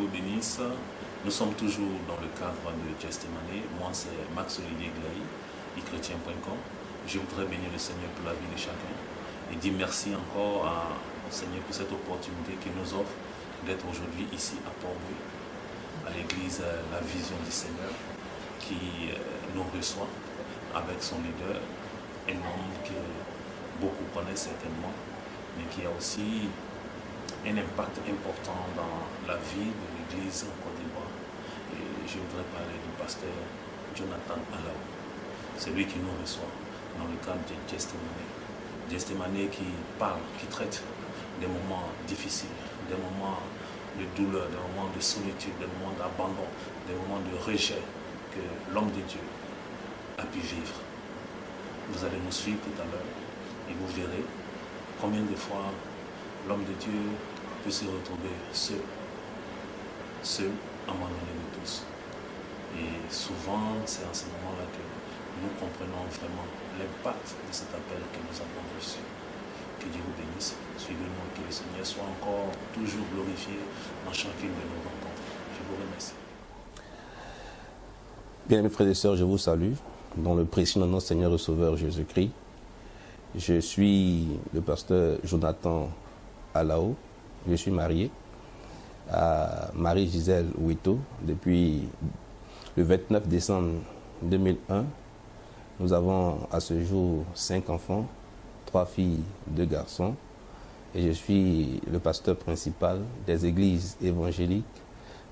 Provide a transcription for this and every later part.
vous bénisse. Nous sommes toujours dans le cadre de Testimony. Moi, c'est Max-Olivier Glaï, ichrétien.com. Je voudrais bénir le Seigneur pour la vie de chacun et dire merci encore au Seigneur pour cette opportunité qu'il nous offre d'être aujourd'hui ici à Port-Bouët, à l'église La Vision du Seigneur, qui nous reçoit avec son leader, un homme que beaucoup connaissent certainement, mais qui a aussi un impact important dans la vie de l'église en Côte d'Ivoire. Et je voudrais parler du pasteur Jonathan Alao. C'est lui qui nous reçoit dans le cadre de Testimony. Testimony qui parle, qui traite des moments difficiles, des moments de douleur, des moments de solitude, des moments d'abandon, des moments de rejet que l'homme de Dieu a pu vivre. Vous allez nous suivre tout à l'heure et vous verrez combien de fois l'homme de Dieu peut se retrouver seul, abandonné de tous. Et souvent, c'est en ce moment-là que nous comprenons vraiment l'impact de cet appel que nous avons reçu. Que Dieu vous bénisse. Suivez-nous, que le Seigneur soit encore toujours glorifié dans chacune de nos rencontres. Je vous remercie. Bien, mes frères et sœurs, je vous salue dans le précieux nom de notre Seigneur et Sauveur Jésus-Christ. Je suis le pasteur Jonathan Alao. Je suis marié à Marie-Gisèle Ouito depuis le 29 décembre 2001. Nous avons à ce jour 5 enfants, 3 filles, 2 garçons. Et je suis le pasteur principal des églises évangéliques,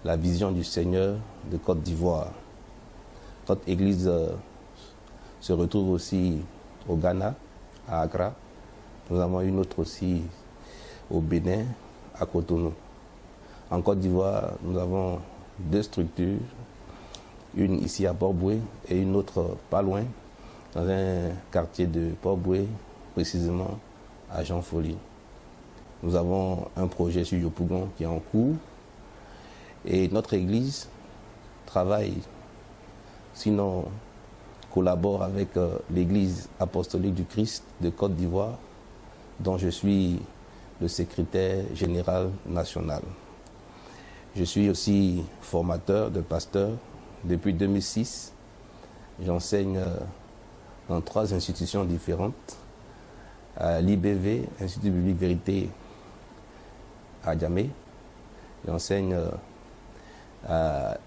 la Vision du Seigneur de Côte d'Ivoire. Notre église se retrouve aussi au Ghana, à Accra. Nous avons une autre aussi au Bénin, à Cotonou. En Côte d'Ivoire, nous avons 2 structures, une ici à Port-Bouët et une autre pas loin, dans un quartier de Port-Bouët, précisément à Jean-Folie. Nous avons un projet sur Yopougon qui est en cours et notre église travaille, sinon collabore avec l'église apostolique du Christ de Côte d'Ivoire, dont je suis le secrétaire général national. Je suis aussi formateur de pasteur depuis 2006. J'enseigne dans 3 institutions différentes. À l'IBV, Institut Biblique Vérité à Djamé. J'enseigne à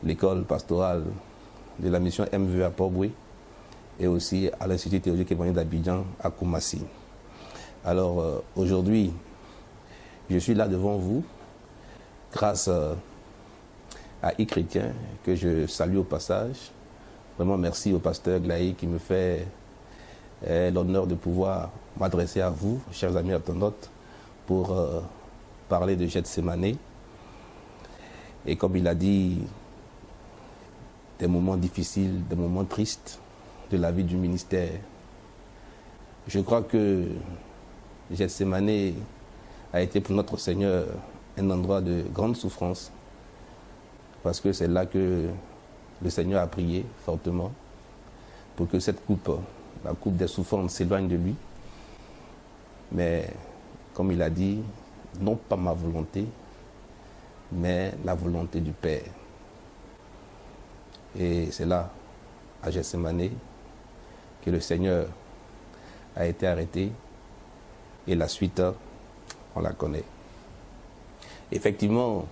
l'école pastorale de la mission MVE à Port-Bouët et aussi à l'Institut théologique évangélique d'Abidjan à Koumassi. Alors aujourd'hui, je suis là devant vous grâce à iChrétien que je salue au passage. Vraiment merci au pasteur Glaï qui me fait l'honneur de pouvoir m'adresser à vous, chers amis internautes, pour parler de Gethsémané. Et comme il a dit, des moments difficiles, des moments tristes de la vie du ministère. Je crois que Gethsémané a été pour notre Seigneur un endroit de grande souffrance, parce que c'est là que le Seigneur a prié fortement pour que cette coupe, la coupe des souffrances, s'éloigne de lui. Mais comme il a dit, non pas ma volonté, mais la volonté du Père. Et c'est là, à Gethsémané, que le Seigneur a été arrêté. Et la suite, on la connaît. Effectivement,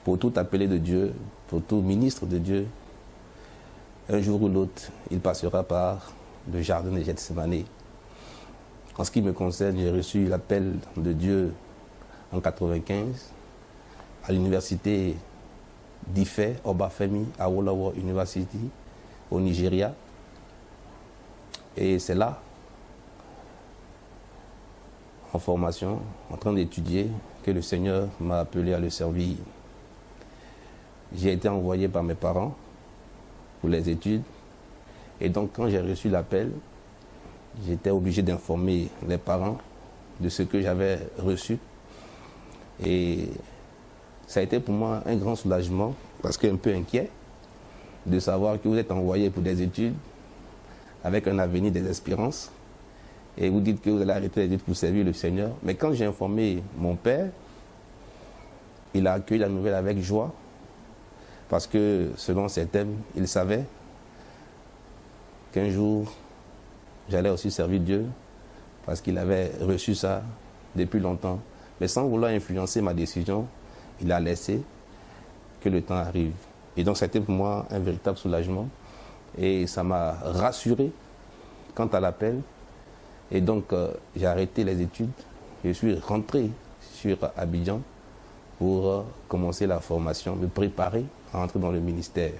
pour tout appelé de Dieu, pour tout ministre de Dieu, un jour ou l'autre, il passera par le jardin de Gethsémané. En ce qui me concerne, j'ai reçu l'appel de Dieu en 1995 à l'université d'Ife, Obafemi, à Awolowo University, au Nigeria. Et c'est là, en formation, en train d'étudier, que le Seigneur m'a appelé à le servir. J'ai été envoyé par mes parents pour les études. Et donc, quand j'ai reçu l'appel, j'étais obligé d'informer les parents de ce que j'avais reçu. Et ça a été pour moi un grand soulagement, parce qu'un peu inquiet, de savoir que vous êtes envoyé pour des études avec un avenir des espérances. Et vous dites que vous allez arrêter les études pour servir le Seigneur. Mais quand j'ai informé mon père, il a accueilli la nouvelle avec joie, parce que selon ses thèmes, il savait qu'un jour, j'allais aussi servir Dieu, parce qu'il avait reçu ça depuis longtemps. Mais sans vouloir influencer ma décision, il a laissé que le temps arrive. Et donc c'était pour moi un véritable soulagement. Et ça m'a rassuré quant à l'appel. Et donc j'ai arrêté les études. Je suis rentré sur Abidjan pour commencer la formation, me préparer à entrer dans le ministère.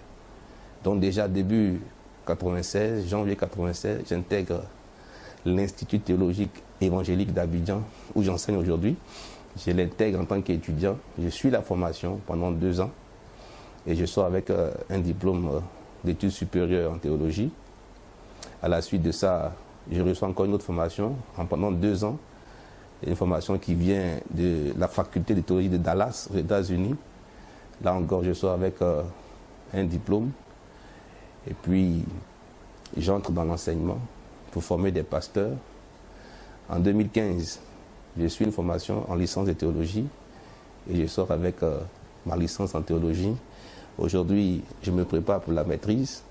Donc déjà début 96, janvier 96, j'intègre l'Institut théologique évangélique d'Abidjan, où j'enseigne aujourd'hui. Je l'intègre en tant qu'étudiant. Je suis la formation pendant 2 ans et je sors avec un diplôme d'études supérieures en théologie. À la suite de ça, je reçois encore une autre formation pendant 2 ans. Une formation qui vient de la faculté de théologie de Dallas, aux États-Unis. Là encore, je sors avec un diplôme. Et puis, j'entre dans l'enseignement pour former des pasteurs. En 2015, je suis une formation en licence de théologie et je sors avec ma licence en théologie. Aujourd'hui, je me prépare pour la maîtrise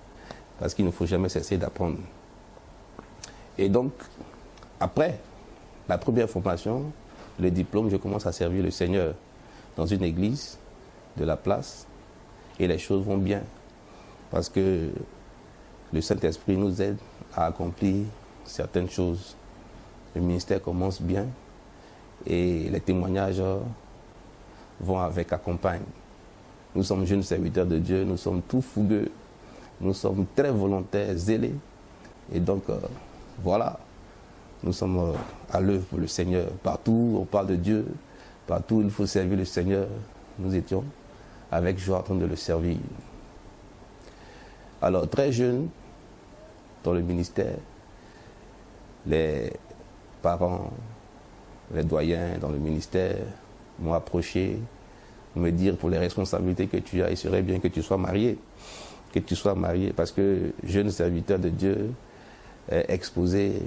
parce qu'il ne faut jamais cesser d'apprendre. Et donc, après la première formation, le diplôme, je commence à servir le Seigneur dans une église de la place et les choses vont bien parce que le Saint-Esprit nous aide à accomplir certaines choses. Le ministère commence bien et les témoignages vont avec, accompagnent. Nous sommes jeunes serviteurs de Dieu, nous sommes tout fougueux, nous sommes très volontaires, zélés. Et donc, voilà, nous sommes à l'œuvre pour le Seigneur. Partout où on parle de Dieu, partout où il faut servir le Seigneur, nous étions avec joie en train de le servir. Alors, très jeune, dans le ministère, les parents, les doyens dans le ministère m'ont approché, me dire pour les responsabilités que tu as, il serait bien que tu sois marié. Que tu sois marié, parce que jeune serviteur de Dieu, exposé,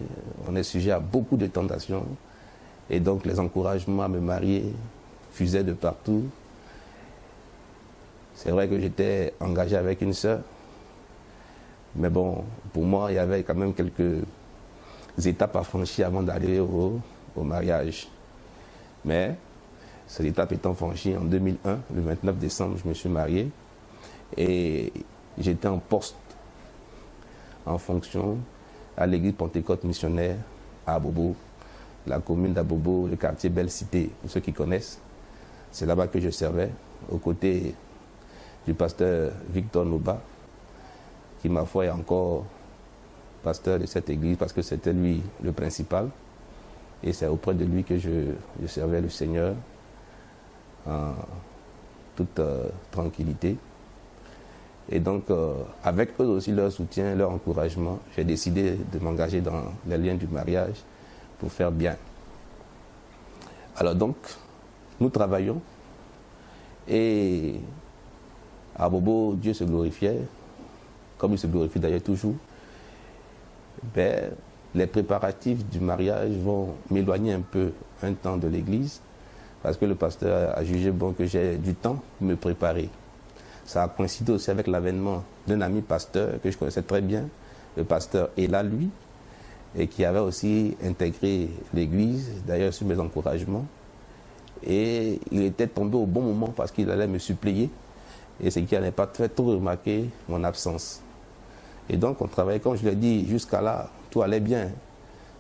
on est sujet à beaucoup de tentations. Et donc les encouragements à me marier fusaient de partout. C'est vrai que j'étais engagé avec une sœur. Mais bon, pour moi, il y avait quand même quelques étapes à franchir avant d'aller au mariage. Mais cette étape étant franchie en 2001, le 29 décembre, je me suis marié. Et j'étais en poste, en fonction, à l'église Pentecôte missionnaire à Abobo, la commune d'Abobo, le quartier Belle Cité, pour ceux qui connaissent. C'est là-bas que je servais, aux côtés du pasteur Victor Noba, qui ma foi est encore pasteur de cette église parce que c'était lui le principal. Et c'est auprès de lui que je servais le Seigneur en toute tranquillité. Et donc, avec eux aussi leur soutien, leur encouragement, j'ai décidé de m'engager dans les liens du mariage pour faire bien. Alors donc, nous travaillons et à Bobo, Dieu se glorifiait, comme il se glorifie d'ailleurs toujours. Ben, les préparatifs du mariage vont m'éloigner un peu un temps de l'église parce que le pasteur a jugé bon que j'ai du temps pour me préparer. Ça a coïncidé aussi avec l'avènement d'un ami pasteur que je connaissais très bien, le pasteur Ela, lui, et qui avait aussi intégré l'église, d'ailleurs sur mes encouragements. Et il était tombé au bon moment parce qu'il allait me suppléer, et ce qui n'allait pas fait trop remarquer mon absence. Et donc on travaillait, comme je l'ai dit, jusqu'à là, tout allait bien.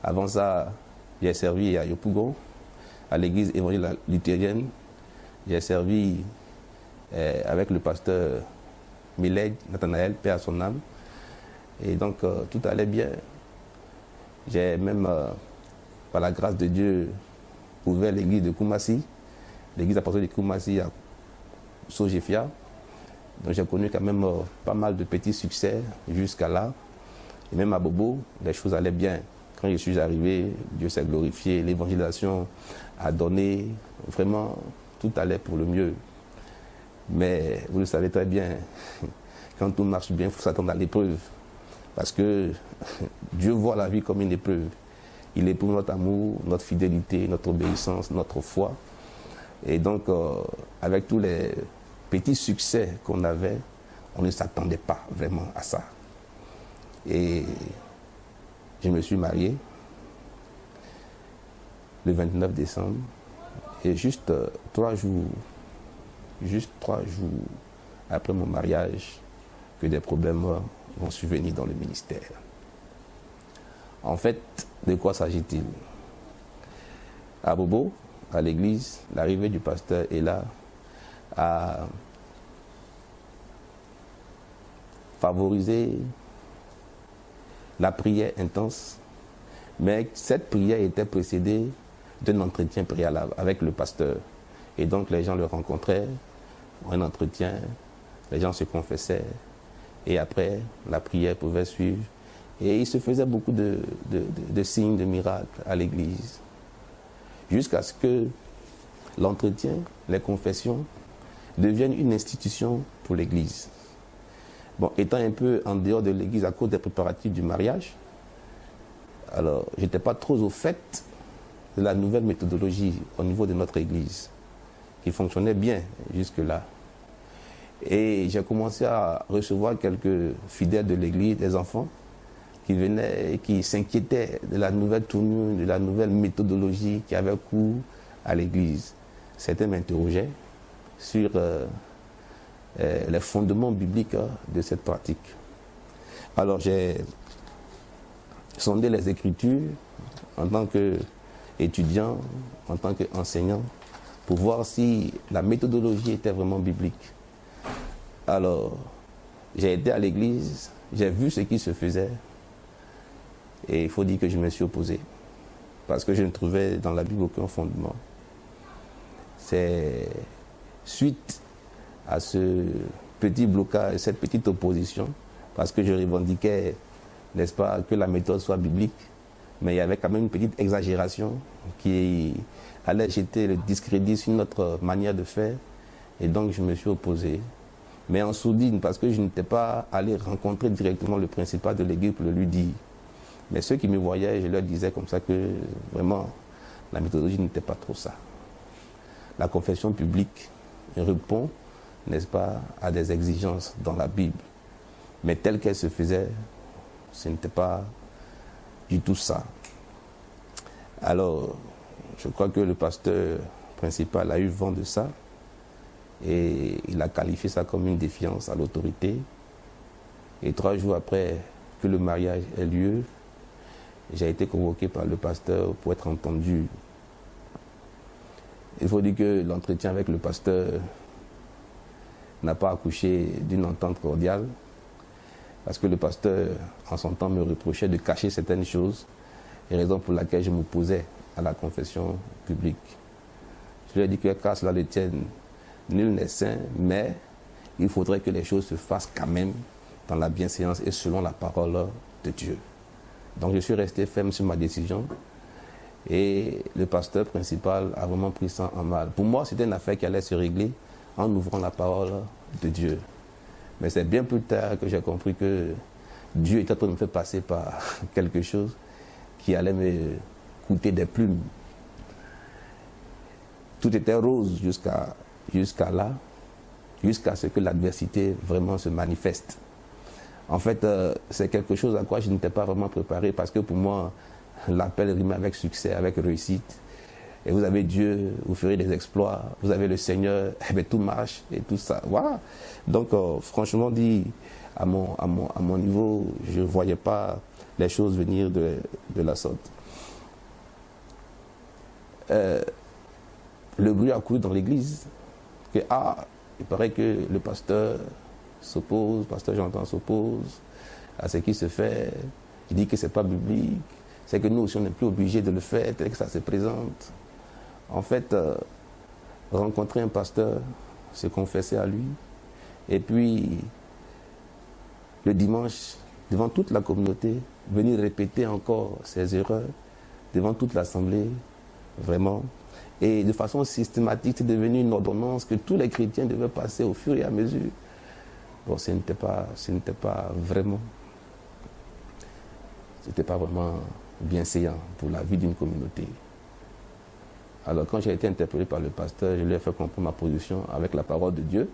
Avant ça, j'ai servi à Yopougon, à l'église évangélique luthérienne. J'ai servi avec le pasteur Milègue, Nathanaël, paix à son âme. Et donc, tout allait bien. J'ai même, par la grâce de Dieu, ouvert l'église de Koumassi, l'église apostolique de Koumassi à Sojefia. Donc, j'ai connu quand même pas mal de petits succès jusqu'à là. Et même à Bobo, les choses allaient bien. Quand je suis arrivé, Dieu s'est glorifié, l'évangélisation a donné, vraiment, tout allait pour le mieux. Mais vous le savez très bien, quand tout marche bien, il faut s'attendre à l'épreuve. Parce que Dieu voit la vie comme une épreuve. Il éprouve notre amour, notre fidélité, notre obéissance, notre foi. Et donc, avec tous les petits succès qu'on avait, on ne s'attendait pas vraiment à ça. Et je me suis marié le 29 décembre. Et juste 3 jours après mon mariage, que des problèmes vont survenir dans le ministère. En fait, de quoi s'agit-il? À Bobo, à l'église, l'arrivée du pasteur est là à favoriser la prière intense, mais cette prière était précédée d'un entretien préalable avec le pasteur. Et donc les gens le rencontraient, un entretien, les gens se confessaient, et après la prière pouvait suivre. Et il se faisait beaucoup de signes, de miracles à l'église, jusqu'à ce que l'entretien, les confessions, deviennent une institution pour l'église. Bon, étant un peu en dehors de l'église à cause des préparatifs du mariage, alors je n'étais pas trop au fait de la nouvelle méthodologie au niveau de notre église, qui fonctionnait bien jusque-là. Et j'ai commencé à recevoir quelques fidèles de l'église, des enfants, qui venaient et qui s'inquiétaient de la nouvelle tournure, de la nouvelle méthodologie qui avait cours à l'église. Certains m'interrogeaient sur les fondements bibliques de cette pratique. Alors j'ai sondé les Écritures en tant qu'étudiant, en tant qu'enseignant, pour voir si la méthodologie était vraiment biblique. Alors j'ai été à l'église, j'ai vu ce qui se faisait, et il faut dire que je me suis opposé, parce que je ne trouvais dans la Bible aucun fondement. C'est suite à ce petit blocage, cette petite opposition, parce que je revendiquais, n'est-ce pas, que la méthode soit biblique, mais il y avait quand même une petite exagération qui allait jeter le discrédit sur notre manière de faire, et donc je me suis opposé. Mais en sourdine, parce que je n'étais pas allé rencontrer directement le principal de l'église pour le lui dire. Mais ceux qui me voyaient, je leur disais comme ça que vraiment, la méthodologie n'était pas trop ça. La confession publique répond, n'est-ce pas, à des exigences dans la Bible. Mais telle qu'elle se faisait, ce n'était pas du tout ça. Alors, je crois que le pasteur principal a eu vent de ça et il a qualifié ça comme une défiance à l'autorité. Et 3 jours après que le mariage ait lieu, j'ai été convoqué par le pasteur pour être entendu. Il faut dire que l'entretien avec le pasteur n'a pas accouché d'une entente cordiale, parce que le pasteur, en son temps, me reprochait de cacher certaines choses, et raison pour laquelle je m'opposais à la confession publique. Je lui ai dit que qu'à cela le tienne, nul n'est saint, mais il faudrait que les choses se fassent quand même dans la bienséance et selon la parole de Dieu. Donc je suis resté ferme sur ma décision et le pasteur principal a vraiment pris ça en mal. Pour moi, c'était une affaire qui allait se régler en ouvrant la parole de Dieu. Mais c'est bien plus tard que j'ai compris que Dieu était en train de me faire passer par quelque chose qui allait me coûter des plumes. Tout était rose jusqu'à là, jusqu'à ce que l'adversité vraiment se manifeste. En fait, c'est quelque chose à quoi je n'étais pas vraiment préparé, parce que pour moi, l'appel rime avec succès, avec réussite. Et vous avez Dieu, vous ferez des exploits, vous avez le Seigneur, et bien tout marche et tout ça. Voilà. Donc, franchement dit, à mon niveau, je ne voyais pas les choses venir de la sorte. Le bruit a couru dans l'église que, il paraît que le pasteur s'oppose, pasteur Jonathan s'oppose à ce qui se fait. Il dit que ce n'est pas biblique. C'est que nous aussi, on n'est plus obligés de le faire tel que ça se présente. En fait, rencontrer un pasteur, se confesser à lui, et puis le dimanche, devant toute la communauté, venir répéter encore ses erreurs, devant toute l'assemblée, vraiment. Et de façon systématique, c'est devenu une ordonnance que tous les chrétiens devaient passer au fur et à mesure. Bon, ce n'était pas vraiment bienséant pour la vie d'une communauté. Alors quand j'ai été interpellé par le pasteur, je lui ai fait comprendre ma position avec la parole de Dieu.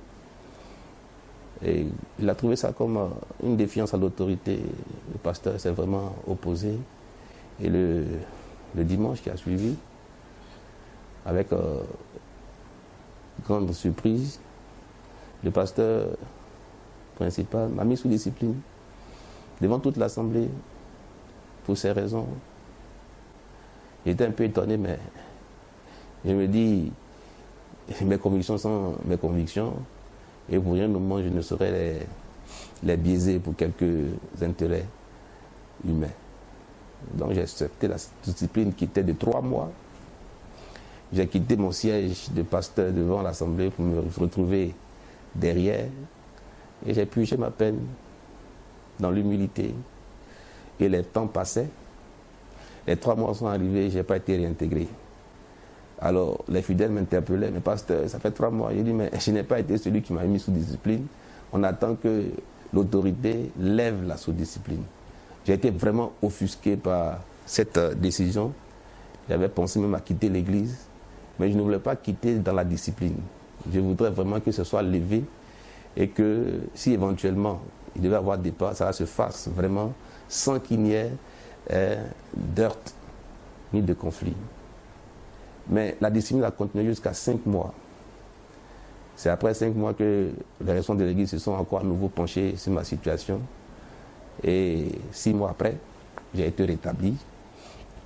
Et il a trouvé ça comme une défiance à l'autorité. Le pasteur s'est vraiment opposé. Et le dimanche qui a suivi, avec grande surprise, le pasteur principal m'a mis sous discipline devant toute l'assemblée pour ces raisons. J'étais un peu étonné, mais je me dis, mes convictions sont mes convictions, et pour rien au monde, je ne saurais les biaiser pour quelques intérêts humains. Donc j'ai accepté la discipline qui était de 3 mois. J'ai quitté mon siège de pasteur devant l'assemblée pour me retrouver derrière, et j'ai purgé ma peine dans l'humilité. Et les temps passaient, les 3 mois sont arrivés, je n'ai pas été réintégré. Alors les fidèles m'interpellaient, mais pasteur, ça fait 3 mois. J'ai dit, mais je n'ai pas été celui qui m'a mis sous discipline. On attend que l'autorité lève la sous-discipline. J'ai été vraiment offusqué par cette décision. J'avais pensé même à quitter l'église, mais je ne voulais pas quitter dans la discipline. Je voudrais vraiment que ce soit levé et que si éventuellement il devait avoir des pas, ça se fasse vraiment sans qu'il n'y ait d'heurts ni de conflit. Mais la discipline a continué jusqu'à 5 mois. C'est après 5 mois que les responsables de l'église se sont encore à nouveau penchés sur ma situation. Et 6 mois après, j'ai été rétabli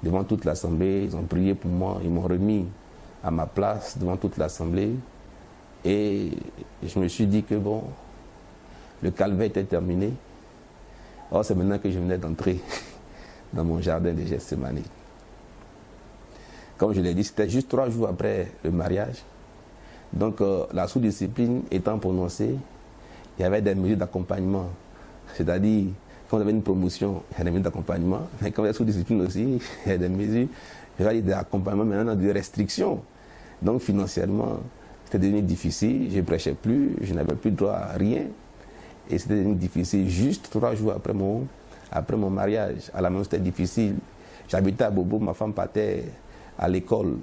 devant toute l'assemblée. Ils ont prié pour moi, ils m'ont remis à ma place devant toute l'assemblée. Et je me suis dit que bon, le calvaire était terminé. Or, c'est maintenant que je venais d'entrer dans mon jardin de Gethsémani. Comme je l'ai dit, c'était juste 3 jours après le mariage. Donc, la sous-discipline étant prononcée, il y avait des mesures d'accompagnement. C'est-à-dire, quand on avait une promotion, il y a des mesures d'accompagnement. Mais quand il y a sous-discipline aussi, il y a des mesures, je vais dire, d'accompagnement, maintenant de restrictions. Donc, financièrement, c'était devenu difficile. Je ne prêchais plus, je n'avais plus droit à rien. Et c'était devenu difficile juste 3 jours après mon mariage. À la maison, c'était difficile. J'habitais à Bobo, ma femme partait à l'école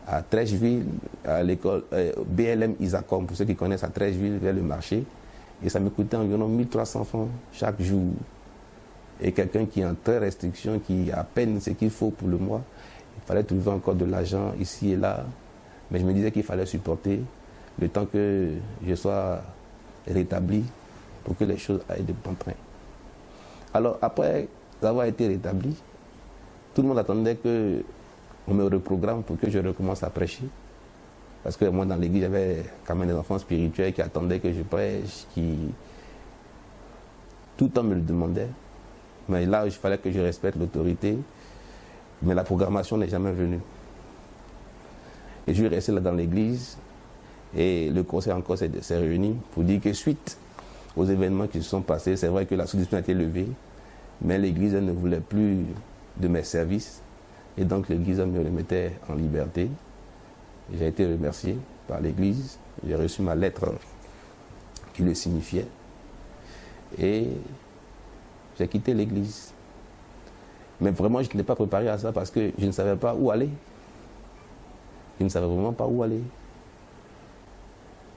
à Trècheville, à l'école BLM Isacom, pour ceux qui connaissent à Trècheville, vers le marché. Et ça me coûtait environ 1300 francs chaque jour. Et quelqu'un qui est en très restriction, qui a à peine ce qu'il faut pour le mois, il fallait trouver encore de l'argent ici et là. Mais je me disais qu'il fallait supporter le temps que je sois rétabli pour que les choses aillent de bon train. Alors après avoir été rétabli, tout le monde attendait qu'on me reprogramme pour que je recommence à prêcher. Parce que moi, dans l'église, j'avais quand même des enfants spirituels qui attendaient que je prêche, qui tout le temps me le demandaient. Mais là, il fallait que je respecte l'autorité. Mais la programmation n'est jamais venue. Et je suis resté là dans l'église. Et le conseil encore s'est réuni pour dire que suite aux événements qui se sont passés, c'est vrai que la sous-discipline a été levée, mais l'église ne voulait plus de mes services. Et donc l'église me remettait en liberté. J'ai été remercié par l'église. J'ai reçu ma lettre qui le signifiait. Et j'ai quitté l'église. Mais vraiment, je n'étais pas préparé à ça parce que je ne savais pas où aller. Je ne savais vraiment pas où aller.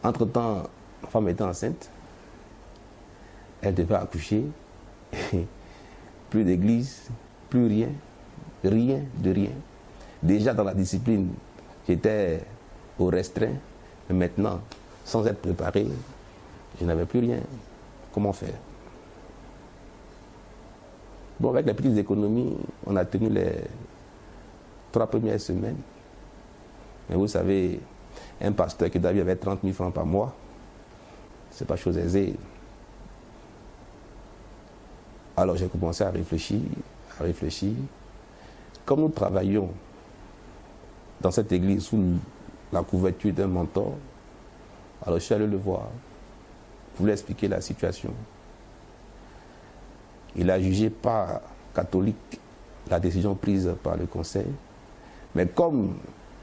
Entre-temps, ma femme était enceinte. Elle devait accoucher. Plus d'église, plus rien. Rien de rien. Déjà dans la discipline, j'étais au restreint. Mais maintenant, sans être préparé, je n'avais plus rien. Comment faire? Bon, avec les petites économies, on a tenu les 3 premières semaines. Mais vous savez, un pasteur qui d'habitude avait 30 000 francs par mois, ce n'est pas chose aisée. Alors j'ai commencé à réfléchir. Comme nous travaillions dans cette église sous la couverture d'un mentor, alors je suis allé le voir pour lui expliquer la situation. Il a jugé pas catholique la décision prise par le conseil, mais comme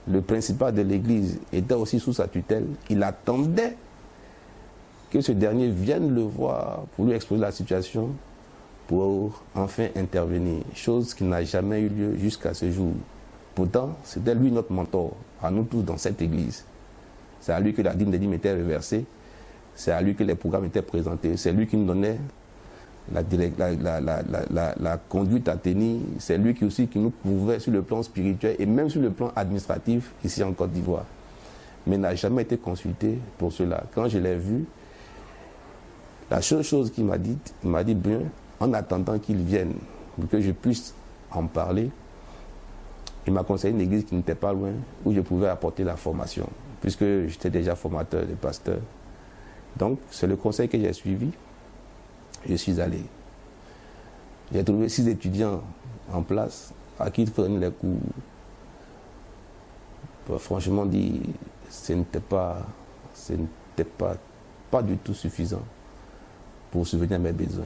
le principal de l'église était aussi sous sa tutelle, il attendait que ce dernier vienne le voir pour lui exposer la situation, pour enfin intervenir, chose qui n'a jamais eu lieu jusqu'à ce jour. Pourtant, c'était lui notre mentor. à nous tous dans cette église. C'est à lui que la dîme des dîmes était reversée. C'est à lui que les programmes étaient présentés. C'est lui qui nous donnait la conduite à tenir. C'est lui qui nous pouvait sur le plan spirituel et même sur le plan administratif ici en Côte d'Ivoire. Mais il n'a jamais été consulté pour cela. Quand je l'ai vu, la seule chose qu'il m'a dit, bien, en attendant qu'il vienne, pour que je puisse en parler, il m'a conseillé une église qui n'était pas loin, où je pouvais apporter la formation, puisque j'étais déjà formateur de pasteur. Donc, c'est le conseil que j'ai suivi. Je suis allé. J'ai trouvé 6 étudiants en place à qui ils prenaient les cours. Franchement dit, ce n'était pas du tout suffisant pour subvenir à mes besoins.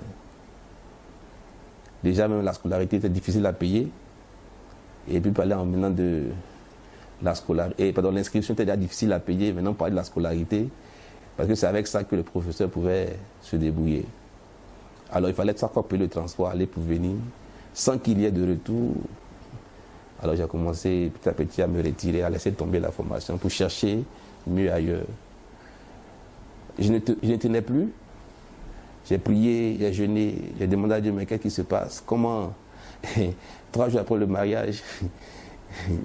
Déjà, même la scolarité était difficile à payer. Et puis, parler en venant de la scolarité, l'inscription était déjà difficile à payer. Maintenant, parler de la scolarité, parce que c'est avec ça que le professeur pouvait se débrouiller. Alors, il fallait chaque fois payer le transport, aller pour venir, sans qu'il y ait de retour. Alors, j'ai commencé petit à petit à me retirer, à laisser tomber la formation pour chercher mieux ailleurs. Je ne tenais plus. J'ai prié, j'ai jeûné, j'ai demandé à Dieu, mais qu'est-ce qui se passe? Comment 3 jours après le mariage,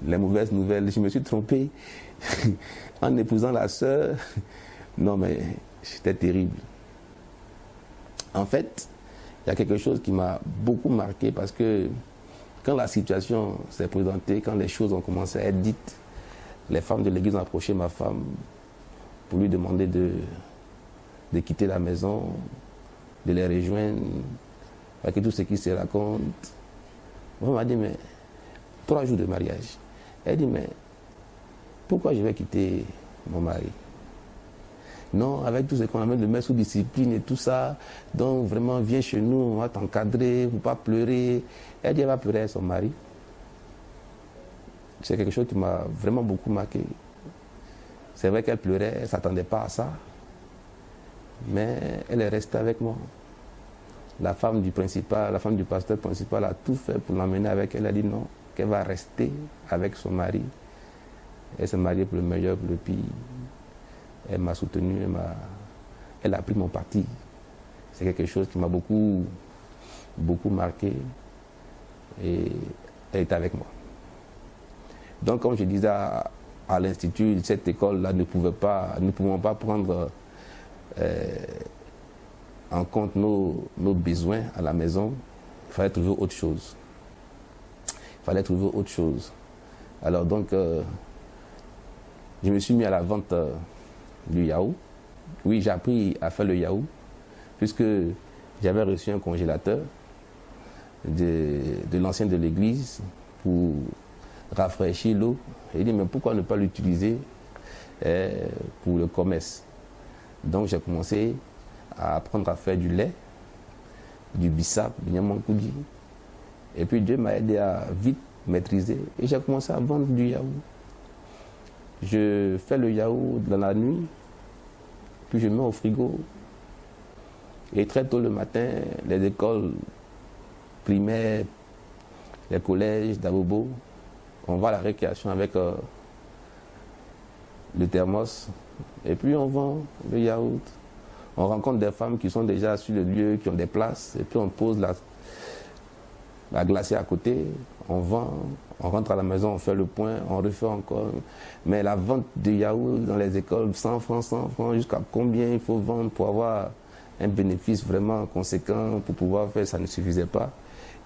les mauvaises nouvelles, je me suis trompé en épousant la sœur. Non, mais c'était terrible. En fait, il y a quelque chose qui m'a beaucoup marqué parce que quand la situation s'est présentée, quand les choses ont commencé à être dites, les femmes de l'église ont approché ma femme pour lui demander de quitter la maison, de les rejoindre, avec tout ce qui se raconte. On m'a dit, mais 3 jours de mariage. Elle dit, mais pourquoi je vais quitter mon mari? Non, avec tout ce qu'on amène de mettre sous discipline et tout ça, donc vraiment viens chez nous, on va t'encadrer, il ne faut pas pleurer. Elle dit, elle va pleurer avec son mari. C'est quelque chose qui m'a vraiment beaucoup marqué. C'est vrai qu'elle pleurait, elle ne s'attendait pas à ça. Mais elle est restée avec moi. La femme du pasteur principal a tout fait pour l'emmener avec elle. Elle a dit non, qu'elle va rester avec son mari. Elle s'est mariée pour le meilleur, pour le pire. Elle m'a soutenu, elle a pris mon parti. C'est quelque chose qui m'a beaucoup marqué. Et elle est avec moi. Donc, comme je disais à l'Institut, cette école-là nous ne pouvons pas prendre en compte nos besoins à la maison. Il fallait trouver autre chose. Alors donc, je me suis mis à la vente du yaourt. Oui, j'ai appris à faire le yaourt, puisque j'avais reçu un congélateur de l'ancien de l'église pour rafraîchir l'eau. Et il dit, mais pourquoi ne pas l'utiliser pour le commerce? Donc j'ai commencé à apprendre à faire du lait, du bissap, du nyamankoudi. Et puis Dieu m'a aidé à vite maîtriser. Et j'ai commencé à vendre du yaourt. Je fais le yaourt dans la nuit, puis je mets au frigo. Et très tôt le matin, les écoles primaires, les collèges d'Abobo, on va à la récréation avec le thermos. Et puis on vend le yaourt. On rencontre des femmes qui sont déjà sur le lieu, qui ont des places. Et puis on pose la glacière à côté. On vend, on rentre à la maison, on fait le point, on refait encore. Mais la vente de yaourt dans les écoles, 100 francs, jusqu'à combien il faut vendre pour avoir un bénéfice vraiment conséquent pour pouvoir faire, ça ne suffisait pas.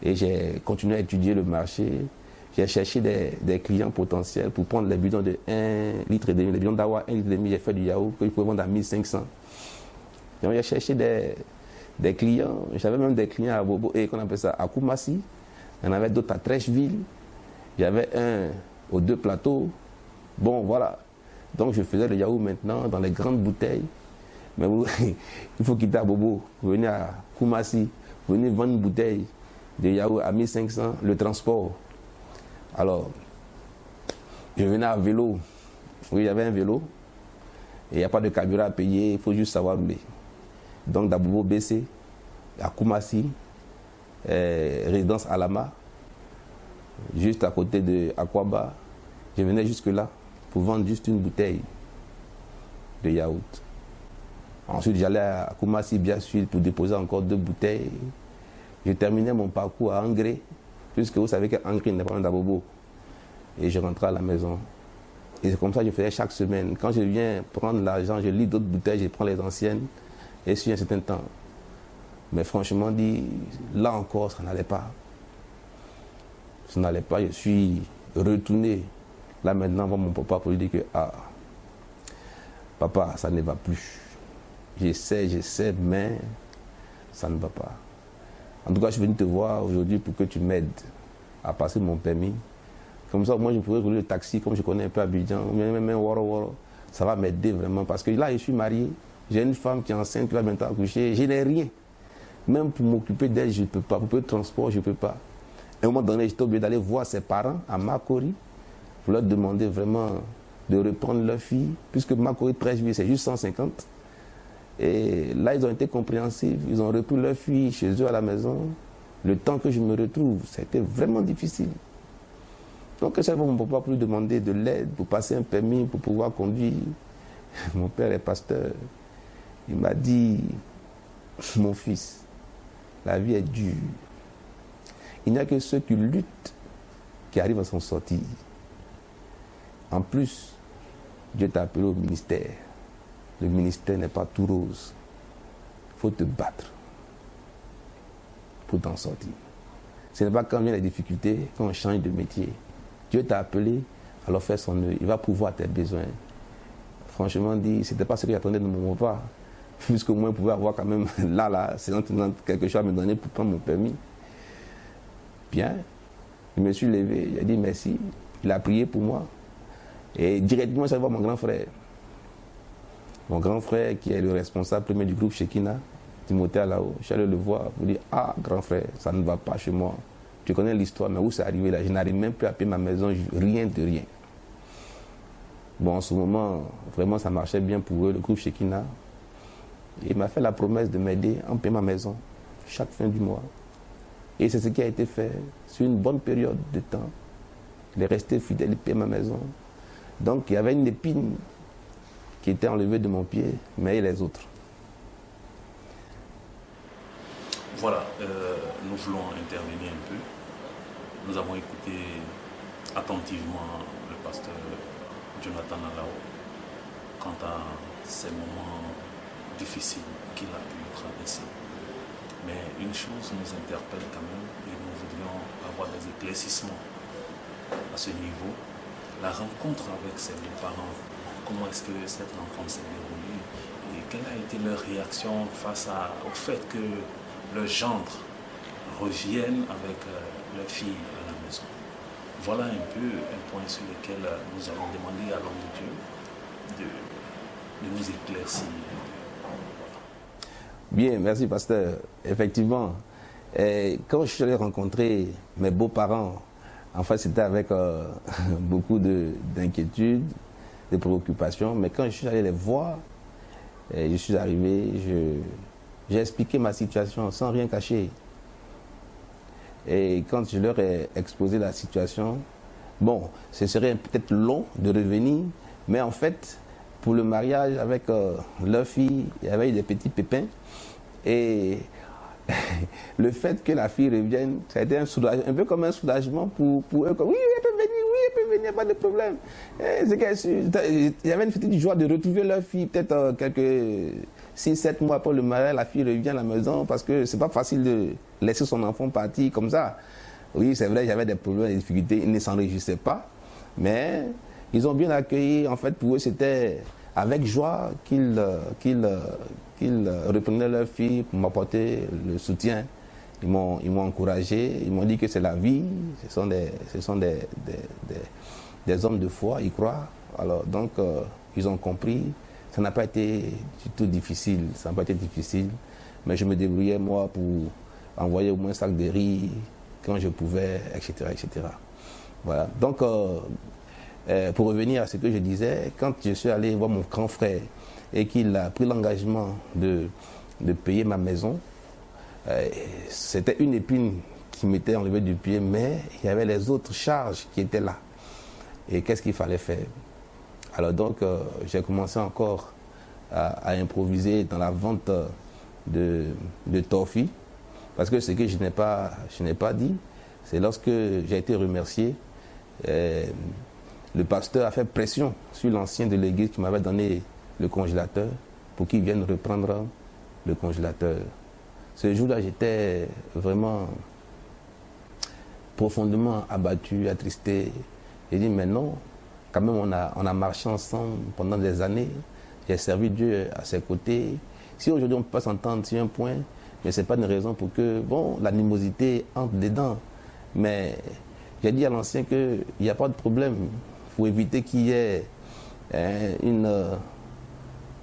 Et j'ai continué à étudier le marché. J'ai cherché des clients potentiels pour prendre les bidons de 1,5 litre, les bidons d'awa 1,5 litre. J'ai fait du yaourt que je pouvais vendre à 1500. Donc j'ai cherché des clients. J'avais même des clients à Bobo, et qu'on appelle ça à Koumassi. Il y en avait d'autres à Trècheville. J'avais un aux 2 plateaux. Bon, voilà. Donc je faisais le yaourt maintenant dans les grandes bouteilles. Mais il faut quitter à Bobo, venez à Koumassi, venez vendre une bouteille de yaourt à 1500, le transport. Alors, je venais à vélo. Oui, j'avais un vélo. Et il n'y a pas de carburant à payer, il faut juste savoir rouler. Donc, d'Abobo BC, à Koumassi, résidence Alama, juste à côté de Akwaba. Je venais jusque-là pour vendre juste une bouteille de yaourt. Ensuite, j'allais à Koumassi, bien sûr, pour déposer encore 2 bouteilles. Je terminais mon parcours à Angré, puisque vous savez qu'Angré n'est pas loin d'Abobo. Et je rentrais à la maison. Et c'est comme ça que je faisais chaque semaine. Quand je viens prendre l'argent, je lis d'autres bouteilles, je prends les anciennes, et sur un certain temps. Mais franchement dit, là encore, ça n'allait pas. Ça n'allait pas, je suis retourné. Là maintenant, voir mon papa pour lui dire que, ah, papa, ça ne va plus. J'essaie, mais ça ne va pas. En tout cas, je suis venu te voir aujourd'hui pour que tu m'aides à passer mon permis. Comme ça, moi, je pourrais rouler le taxi, comme je connais un peu Abidjan, ou même Woro Woro. Ça va m'aider vraiment. Parce que là, je suis marié, j'ai une femme qui est enceinte, qui va bientôt accoucher, je n'ai rien. Même pour m'occuper d'elle, je ne peux pas. Pour le transport, je ne peux pas. À un moment donné, j'étais obligé d'aller voir ses parents à Makori pour leur demander vraiment de reprendre leur fille, puisque Makori 13 c'est juste 150. Et là, ils ont été compréhensifs. Ils ont repris leur fille chez eux à la maison. Le temps que je me retrouve, ça a été vraiment difficile. Donc, chaque fois, mon papa pour lui demander de l'aide pour passer un permis, pour pouvoir conduire. Mon père est pasteur. Il m'a dit, mon fils, la vie est dure. Il n'y a que ceux qui luttent qui arrivent à s'en sortir. En plus, Dieu t'a appelé au ministère. Le ministère n'est pas tout rose. Il faut te battre pour t'en sortir. Ce n'est pas quand viennent les difficultés qu'on change de métier. Dieu t'a appelé, alors fais son œuvre. Il va pouvoir tes besoins. Franchement dit, ce n'était pas ce que j'attendais de mon papa. Puisque moi, je pouvais avoir quand même là, c'est quelque chose à me donner pour prendre mon permis. Bien, je me suis levé, il a dit merci. Il a prié pour moi. Et directement, j'allais voir mon grand frère. Mon grand frère qui est le responsable premier du groupe Shekina, Timothée Alao. Je suis allé le voir pour dire, ah grand frère, ça ne va pas chez moi. Tu connais l'histoire, mais où c'est arrivé là? Je n'arrive même plus à payer ma maison, rien de rien. Bon, en ce moment, vraiment ça marchait bien pour eux, le groupe Shekina. Il m'a fait la promesse de m'aider à payer ma maison chaque fin du mois. Et c'est ce qui a été fait sur une bonne période de temps. Il est resté fidèle, il paye ma maison. Donc il y avait une épine qui était enlevée de mon pied, mais les autres. Voilà, nous voulons intervenir un peu. Nous avons écouté attentivement le pasteur Jonathan Alao quant à ces moments difficiles qu'il a pu traverser. Mais une chose nous interpelle quand même et nous voudrions avoir des éclaircissements à ce niveau. La rencontre avec ses deux parents, comment est-ce que cette rencontre s'est déroulée et quelle a été leur réaction face au fait que le gendre revienne avec leur fille à la maison. Voilà un peu un point sur lequel nous allons demander à l'homme de Dieu de nous éclaircir. Bien, merci pasteur. Effectivement, quand je suis allé rencontrer mes beaux-parents, en fait c'était avec beaucoup d'inquiétude, de préoccupations, mais quand je suis allé les voir, je suis arrivé, j'ai expliqué ma situation sans rien cacher. Et quand je leur ai exposé la situation, bon, ce serait peut-être long de revenir, mais en fait, pour le mariage avec leur fille, il y avait des petits pépins. Et le fait que la fille revienne, ça a été un peu comme un soulagement pour eux. Oui, elle peut venir, pas de problème. Il y avait une petite joie de retrouver leur fille, peut-être quelques 6-7 mois après le mariage, la fille revient à la maison parce que c'est pas facile de laisser son enfant partir comme ça. Oui, c'est vrai, j'avais des problèmes, des difficultés, ils ne s'en réjouissaient pas, mais ils ont bien accueilli. En fait, pour eux, c'était avec joie qu'ils reprenaient leur fille pour m'apporter le soutien. Ils m'ont encouragé, ils m'ont dit que c'est la vie, ce sont des hommes de foi, ils croient. Alors, donc, ils ont compris. Ça n'a pas été du tout difficile, mais je me débrouillais moi pour envoyer au moins un sac de riz quand je pouvais, etc. Voilà. Donc, pour revenir à ce que je disais, quand je suis allé voir mon grand frère et qu'il a pris l'engagement de payer ma maison, c'était une épine qui m'était enlevée du pied, mais il y avait les autres charges qui étaient là. Et qu'est-ce qu'il fallait faire? Alors donc, j'ai commencé encore à improviser dans la vente de torfis, parce que ce que je n'ai pas dit, c'est lorsque j'ai été remercié, le pasteur a fait pression sur l'ancien de l'église qui m'avait donné le congélateur pour qu'il vienne reprendre le congélateur. Ce jour-là, j'étais vraiment profondément abattu, attristé. J'ai dit, mais non, quand même on a marché ensemble pendant des années, j'ai servi Dieu à ses côtés. Si aujourd'hui on ne peut pas s'entendre sur un point, mais ce n'est pas une raison pour que, bon, l'animosité entre dedans. Mais j'ai dit à l'ancien qu'il n'y a pas de problème. Il faut éviter qu'il y ait une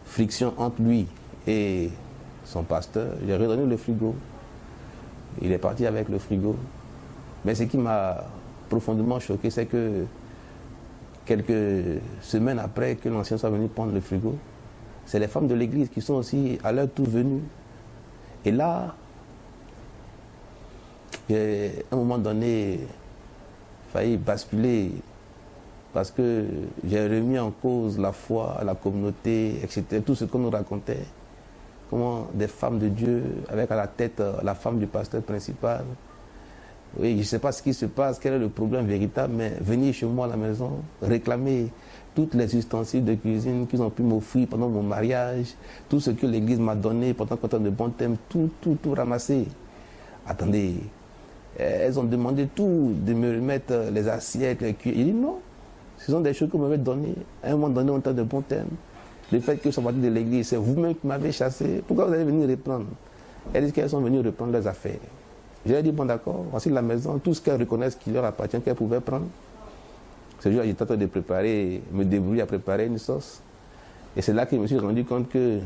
friction entre lui et son pasteur. J'ai redonné le frigo. Il est parti avec le frigo. Mais ce qui m'a profondément choqué, c'est que quelques semaines après que l'ancien soit venu prendre le frigo, c'est les femmes de l'église qui sont aussi à leur tour venues. Et là, j'ai à un moment donné failli basculer parce que j'ai remis en cause la foi, la communauté, etc. Tout ce qu'on nous racontait. Comment des femmes de Dieu, avec à la tête la femme du pasteur principal. Oui, je ne sais pas ce qui se passe, quel est le problème véritable, mais venir chez moi à la maison, réclamer toutes les ustensiles de cuisine qu'ils ont pu m'offrir pendant mon mariage, tout ce que l'église m'a donné pendant qu'on a de bons thèmes, tout ramasser. Attendez, elles ont demandé tout, de me remettre les assiettes, les cuillères. Il dit non, ce sont des choses que vous m'avez données. À un moment donné, on a de bons thèmes. Le fait que je sois parti de l'église, c'est vous-même qui m'avez chassé. Pourquoi vous allez venir reprendre? Elles disent qu'elles sont venues reprendre leurs affaires. Je leur ai dit, bon d'accord, voici la maison, tout ce qu'elles reconnaissent qui leur appartient, qu'elles pouvaient prendre. Ce jour-là, j'étais en train de préparer, me débrouiller à préparer une sauce. Et c'est là que je me suis rendu compte que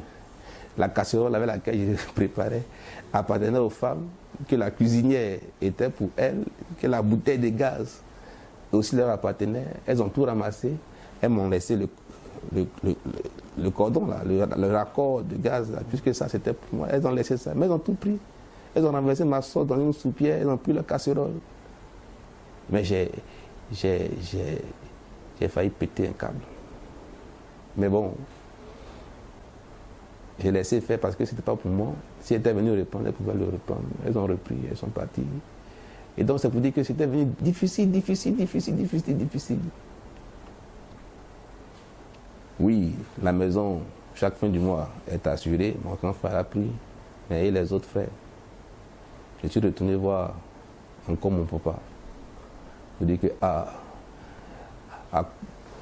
la casserole avec laquelle je préparais appartenait aux femmes, que la cuisinière était pour elles, que la bouteille de gaz aussi leur appartenait. Elles ont tout ramassé. Elles m'ont laissé le cordon, là, le raccord de gaz, là, puisque ça c'était pour moi. Elles ont laissé ça, mais elles ont tout pris. Elles ont renversé ma sauce dans une soupière, elles ont pris la casserole. Mais j'ai failli péter un câble. Mais bon, j'ai laissé faire parce que ce n'était pas pour moi. Si elles étaient venues reprendre, elles pouvaient le reprendre. Elles ont repris, elles sont parties. Et donc, ça vous dit que c'était venu difficile. Oui, la maison, chaque fin du mois, est assurée. Mon grand frère a pris, mais et les autres frères. Je suis retourné voir encore mon papa. Je dis que,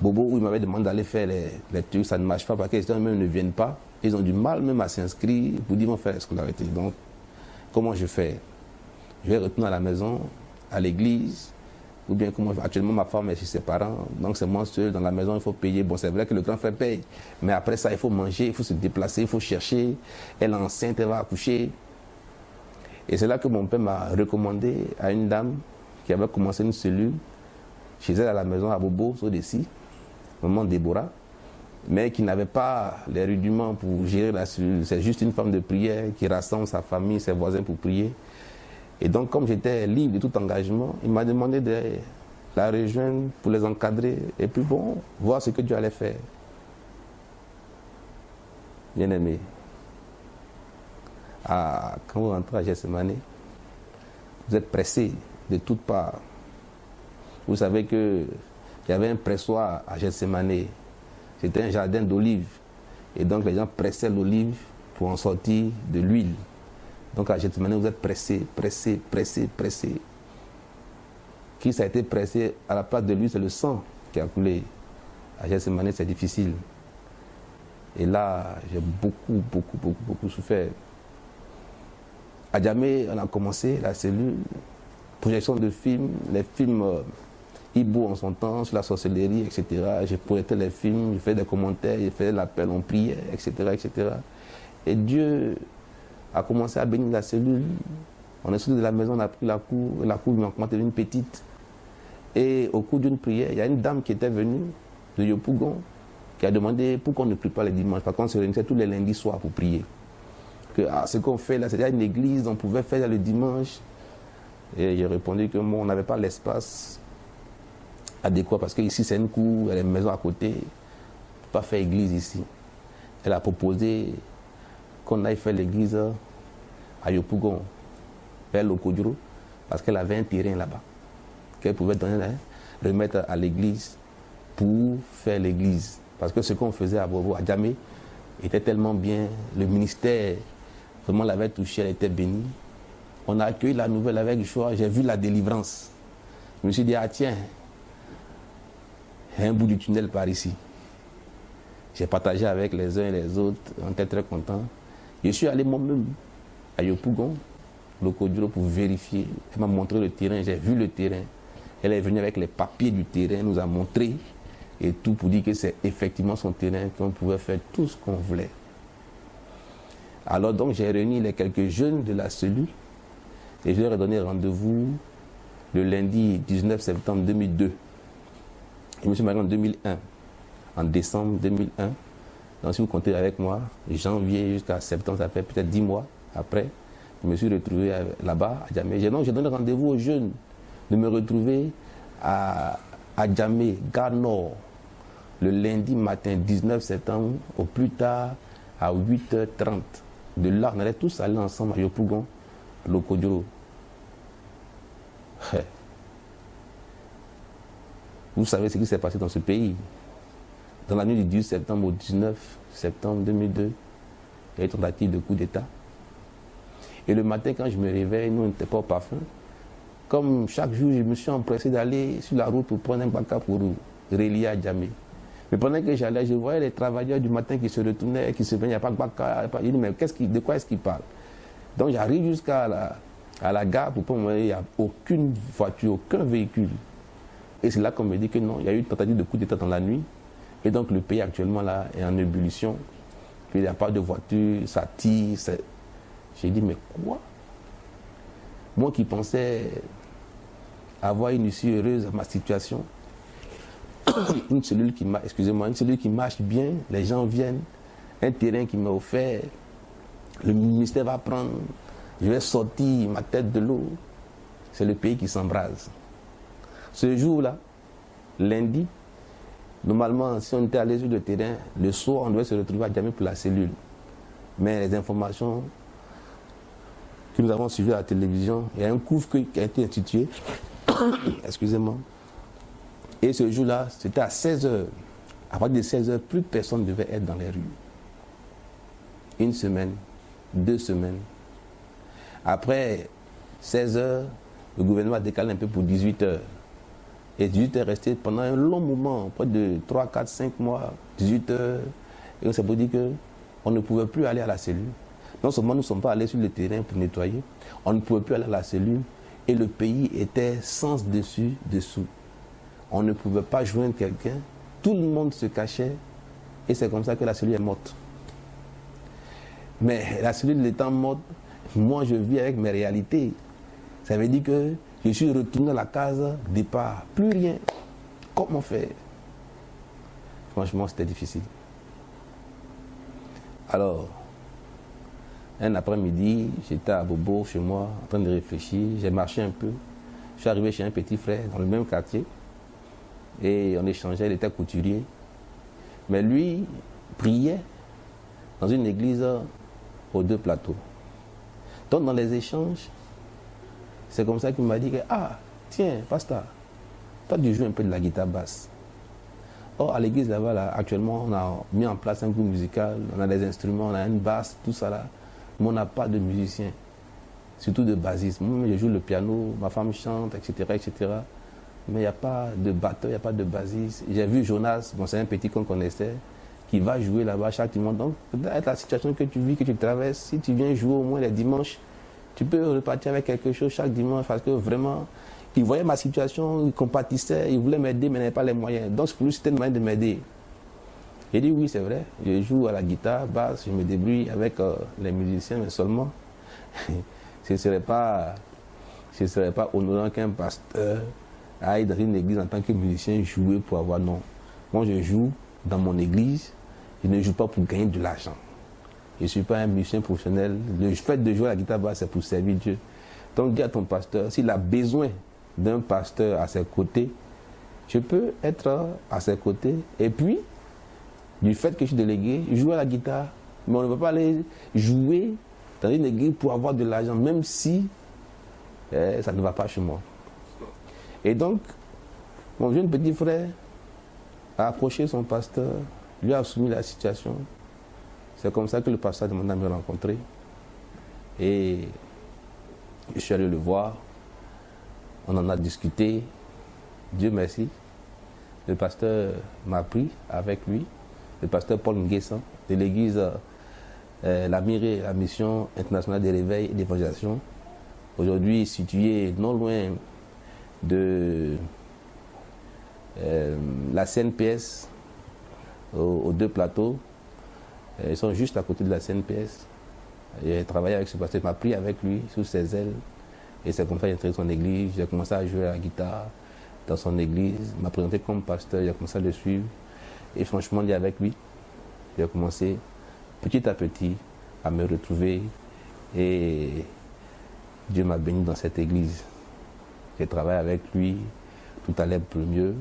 Bobo, où il m'avait demandé d'aller faire les trucs, ça ne marche pas parce que les gens même ne viennent pas. Ils ont du mal même à s'inscrire pour dire, mon frère, est-ce qu'on a arrêté? Donc, comment je fais? Je vais retourner à la maison, à l'église, ou bien comment actuellement ma femme est chez ses parents, donc c'est moi seul dans la maison, il faut payer. Bon, c'est vrai que le grand frère paye, mais après ça, il faut manger, il faut se déplacer, il faut chercher. Elle est enceinte, elle va accoucher. Et c'est là que mon père m'a recommandé à une dame qui avait commencé une cellule chez elle à la maison à Bobo, Sodessi, maman Déborah, mais qui n'avait pas les rudiments pour gérer la cellule. C'est juste une femme de prière qui rassemble sa famille, ses voisins pour prier. Et donc, comme j'étais libre de tout engagement, il m'a demandé de la rejoindre pour les encadrer et puis bon, voir ce que Dieu allait faire. Bien aimé, quand vous rentrez à Gethsemane, vous êtes pressé de toutes parts. Vous savez qu'il y avait un pressoir à Gethsemane. C'était un jardin d'olives. Et donc les gens pressaient l'olive pour en sortir de l'huile. Donc à Gethsemane, vous êtes pressé. Christ a été pressé à la place de lui, c'est le sang qui a coulé. À Gethsemane, c'est difficile. Et là, j'ai beaucoup souffert. À Djamé, on a commencé la cellule, projection de films, les films Ibo en son temps, sur la sorcellerie, etc. Je projetais les films, je faisais des commentaires, je faisais l'appel, on priait, etc. Et Dieu a commencé à bénir la cellule. On est sorti de la maison, on a pris la cour m'a augmenté une petite. Et au cours d'une prière, il y a une dame qui était venue de Yopougon, qui a demandé pourquoi on ne prie pas les dimanches, parce qu'on se réunissait tous les lundis soirs pour prier. Que ce qu'on fait là, c'était une église, on pouvait faire le dimanche. Et j'ai répondu que moi, on n'avait pas l'espace adéquat, parce qu'ici c'est une cour, il y a des maisons à côté. pas faire église ici. Elle a proposé qu'on aille faire l'église à Yopougon, vers Lokodjoro, parce qu'elle avait un terrain là-bas, qu'elle pouvait donner, remettre à l'église pour faire l'église. Parce que ce qu'on faisait à Bobo, à Djamé, était tellement bien, le ministère vraiment l'avait touché, elle était bénie. On a accueilli la nouvelle avec joie, j'ai vu la délivrance. Je me suis dit, ah tiens, il y a un bout du tunnel par ici. J'ai partagé avec les uns et les autres, on était très contents. Je suis allé moi-même à Yopougon, Lokodjoro, pour vérifier. Elle m'a montré le terrain, j'ai vu le terrain. Elle est venue avec les papiers du terrain, nous a montré et tout pour dire que c'est effectivement son terrain, qu'on pouvait faire tout ce qu'on voulait. Alors donc j'ai réuni les quelques jeunes de la cellule et je leur ai donné rendez-vous le lundi 19 septembre 2002. Je me suis marié en 2001, en décembre 2001. Donc si vous comptez avec moi, janvier jusqu'à septembre, ça fait peut-être 10 mois après, je me suis retrouvé là-bas à Djamé. Donc j'ai donné rendez-vous aux jeunes de me retrouver à Djamé, Gare Nord, le lundi matin 19 septembre, au plus tard à 8h30. De là, on allait tous aller ensemble à Yopougon, Lokodjoro. Vous savez ce qui s'est passé dans ce pays. Dans la nuit du 10 septembre au 19 septembre 2002, il y a eu une tentative de coup d'État. Et le matin, quand je me réveille, nous, on n'était pas au parfum. Comme chaque jour, je me suis empressé d'aller sur la route pour prendre un baka pour relier à Djamé. Mais pendant que j'allais, je voyais les travailleurs du matin qui se retournaient, qui se venaient, il n'y a pas de baka. Je dis, mais de quoi est-ce qu'ils parlent? Donc j'arrive jusqu'à la gare pour prendre, il n'y a aucune voiture, aucun véhicule. Et c'est là qu'on me dit que non, il y a eu une tentative de coup d'État dans la nuit. Et donc le pays actuellement là est en ébullition. Puis il n'y a pas de voiture, ça tire. J'ai dit, mais quoi? Moi qui pensais avoir une issue heureuse à ma situation, une cellule qui marche, excusez-moi, une cellule qui marche bien, les gens viennent, un terrain qui m'a offert, le ministère va prendre, je vais sortir ma tête de l'eau. C'est le pays qui s'embrase. Ce jour-là, lundi, normalement, si on était allé sur le terrain, le soir, on devait se retrouver à Djamé pour la cellule. Mais les informations que nous avons suivies à la télévision, il y a un couvre-feu qui a été institué. Excusez-moi. Et ce jour-là, c'était à 16h. À partir de 16h, plus personne ne devait être dans les rues. Une semaine, 2 semaines. Après 16h, le gouvernement a décalé un peu pour 18h. Et 18h est resté pendant un long moment, près de 3, 4, 5 mois, 18h. Et on s'est dit qu'on ne pouvait plus aller à la cellule. Non seulement nous ne sommes pas allés sur le terrain pour nettoyer, on ne pouvait plus aller à la cellule et le pays était sans dessus, dessous. On ne pouvait pas joindre quelqu'un, tout le monde se cachait et c'est comme ça que la cellule est morte. Mais la cellule étant morte, moi je vis avec mes réalités. Ça veut dire que je suis retourné à la case départ, plus rien. Comment faire? Franchement, c'était difficile. Alors, un après-midi, j'étais à Bobo, chez moi, en train de réfléchir. J'ai marché un peu. Je suis arrivé chez un petit frère dans le même quartier. Et on échangeait, il était couturier. Mais lui, priait dans une église aux 2 plateaux. Donc, dans les échanges, c'est comme ça qu'il m'a dit que, ah, tiens, pasteur, toi, tu joues un peu de la guitare basse. Or, à l'église là-bas, là, actuellement, on a mis en place un groupe musical, on a des instruments, on a une basse, tout ça là. Mais on n'a pas de musicien, surtout de bassiste. Moi, je joue le piano, ma femme chante, etc., etc. Mais il n'y a pas de batteur, il n'y a pas de bassiste. J'ai vu Jonas, bon, c'est un petit qu'on connaissait, qui va jouer là-bas chaque dimanche. Donc, peut-être la situation que tu vis, que tu traverses, si tu viens jouer au moins les dimanches, tu peux repartir avec quelque chose chaque dimanche parce que vraiment, il voyait ma situation, il compatissait, il voulait m'aider, mais il n'avait pas les moyens. Donc, pour lui, c'était une manière de m'aider. J'ai dit oui, c'est vrai, je joue à la guitare, basse, je me débrouille avec les musiciens, mais seulement, ce ne serait pas honorant qu'un pasteur aille dans une église en tant que musicien jouer pour avoir non. Moi, je joue dans mon église, je ne joue pas pour gagner de l'argent. Je ne suis pas un musicien professionnel. Le fait de jouer à la guitare basse, c'est pour servir Dieu. Donc, dis à ton pasteur, s'il a besoin d'un pasteur à ses côtés, je peux être à ses côtés. Et puis, du fait que je suis délégué, jouer à la guitare, mais on ne peut pas aller jouer dans une église pour avoir de l'argent, même si ça ne va pas chez moi. Et donc, mon jeune petit frère a approché son pasteur, lui a soumis la situation. C'est comme ça que le pasteur a demandé à me rencontrer. Et je suis allé le voir. On en a discuté. Dieu merci. Le pasteur m'a pris avec lui. Le pasteur Paul Nguessan de l'église La Mirée, la mission internationale des réveils et d'évangélisation. Aujourd'hui située non loin de la CNPS aux deux plateaux. Ils sont juste à côté de la CNPS. J'ai travaillé avec ce pasteur, il m'a pris avec lui sous ses ailes. Et c'est comme ça que j'ai entré dans son église. J'ai commencé à jouer à la guitare dans son église. Il m'a présenté comme pasteur, j'ai commencé à le suivre. Et franchement, il est avec lui. J'ai commencé petit à petit à me retrouver. Et Dieu m'a béni dans cette église. J'ai travaillé avec lui, tout allait pour le mieux.